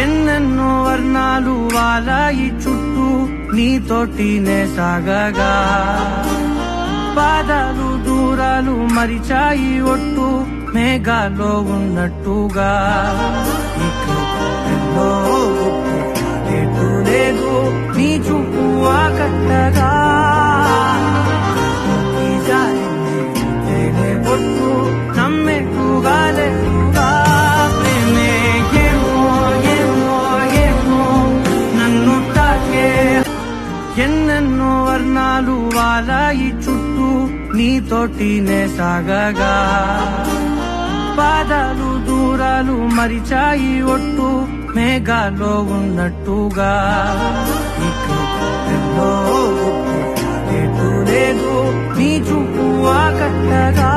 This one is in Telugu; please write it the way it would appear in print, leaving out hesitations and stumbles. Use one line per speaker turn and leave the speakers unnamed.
ఎన్నెన్నో వర్ణాలు వాలాయి చుట్టూ నీతోటినే సాగగా పాదాలు దూరాలు మరిచాయి ఒట్టు మేఘాల్లో ఉన్నట్టుగా లేదు నీ చూపు ఆకట్టగా పొట్టు నమ్మెట్టుగా లేదుగా ప్రేమే ఏమో ఏమో ఏమో నన్ను తాకే ఎన్నెన్నో వర్ణాలు వాలాయి చుట్టూ నీతోటినే సాగగా పాదాలు దూరాలు మరిచాయి ఒట్టు మేఘాల్లో ఉన్నట్టుగా లేదు నీ చూపు ఆకట్టగా